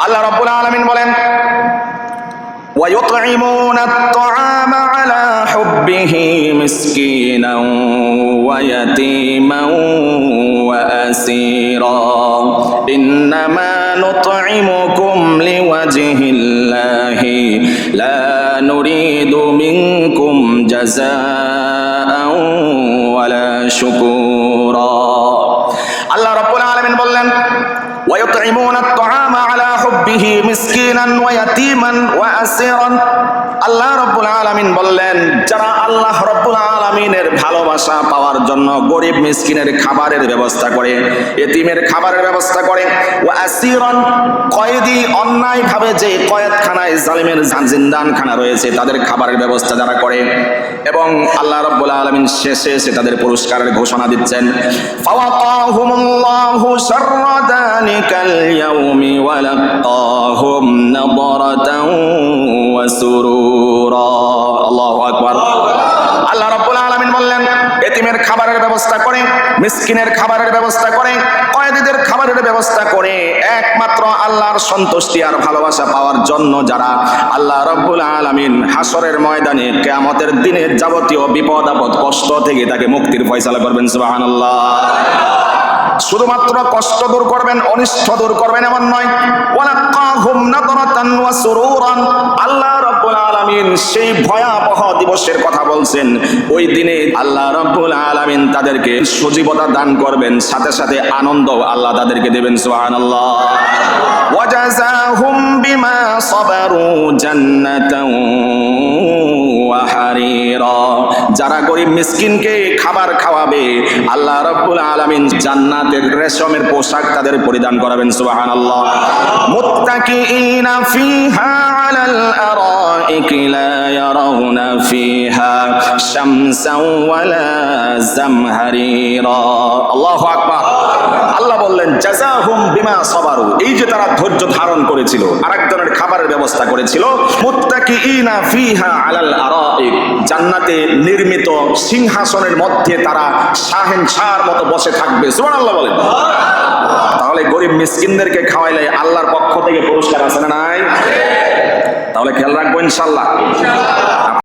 আল্লাহ রাব্বুল আলামিন বলেন وَيُطْعِمُونَ الطَّعَامَ عَلَى حُبِّهِ مِسْكِينًا وَيَتِيمًا وَأَسِيرًا إِنَّمَا نُطْعِمُكُمْ لِوَجْهِ اللَّهِ لَا نُرِيدُ مِنكُمْ جَزَاءً وَلَا شُكُورًا আল্লাহ রাব্বুল আলামিন বললেন وَيُطْعِمُونَ الطَّعَامَ عَلَى حُبِّهِ مِسْكِينًا وَيَتِيمًا وَأَسِيرًا আল্লাহ রাব্বুল আলামিন বললেন যারা আল্লাহ রাব্বুল আলামিনের ভালোবাসা পাওয়ার জন্য গরিব মিসকিনের খাবারের ব্যবস্থা করে, এতিমের খাবারের ব্যবস্থা করে, ওয়াসিরান কয়েদি অন্যায়ভাবে যে কয়েদখানায় জালিমের জিন্দানখানা রয়েছে তাদের খাবারের ব্যবস্থা যারা করে, এবং আল্লাহ রাব্বুল আলামিন শেষে এসে তাদের পুরস্কারের ঘোষণা দিচ্ছেন ফাওয়াকাহুমুল্লাহু শাররা যালিকাল ইয়াউমি ওয়া লাকাহুম নাদরাতান ওয়া সুরুরা। আল্লাহু আকবার। আল্লাহ রাব্বুল আলামিন বললেন এতিমের খাবারের ব্যবস্থা করে, মিসকিনের খাবারের ব্যবস্থা করে, কয়েদিদের খাবারের ব্যবস্থা করে একমাত্র আল্লাহর সন্তুষ্টি আর ভালোবাসা পাওয়ার জন্য যারা আল্লাহ রাব্বুল আলামিন হাসরের ময়দানে কিয়ামতের দিনে যাবতীয় বিপদ আপদ কষ্ট থেকে তাকে মুক্তির ফয়সালা করবেন। সুবহানাল্লাহ। শুধুমাত্র কষ্ট দূর করবেন, অনিষ্ট দূর করবেন এমন নয়, ওয়ালাকাহুম নাদরাতান ওয়া সুরুরান। আল্লাহ রাব্বুল আলামিন সেই ভয়াবহ দিবসের কথা বলছেন, ওই দিনে আল্লাহ রাব্বুল আলামিন তাদেরকে সজীবতা দান করবেন, সাথে সাথে আনন্দ আল্লাহ তাদেরকে দেবেন। সুবহানাল্লাহ। ওয়াজাযাহুম বিমা সাবারু জান্নাতান ওয়া হারিরা। যারা গরিব মিসকিনকে খাবার খাওয়াবে আল্লাহ রাব্বুল আলামিন জান্নাতের রেশমের পোশাক তাদের পরিধান করাবেন। সুবহানাল্লাহ। মুত্তাকিইনা ফিহা আলাল আরাইকি লা ইয়ারাউনা ফিহা শামসান ওয়ালা জামহারিরা। আল্লাহু আকবার। আল্লাহ বললেন জাযাহুম বিমা সাবারু, এই যে তারা ধৈর্য ধারণ করেছিল, আরেকজনের খাবারের ব্যবস্থা করেছিল, মুত্তাকিইনা ফিহা আলাল আরাইক, জান্নাতে নির্মিত সিংহাসনের মধ্যে তারা শাহেনশাহর মতো বসে থাকবে। সুবহানাল্লাহ বলেন। তাহলে গরিব মিসকিনদেরকে খাওয়াইলে আল্লাহর পক্ষ থেকে পুরস্কার আছে না নাই? তাহলে খেয়াল রাখবো ইনশাআল্লাহ।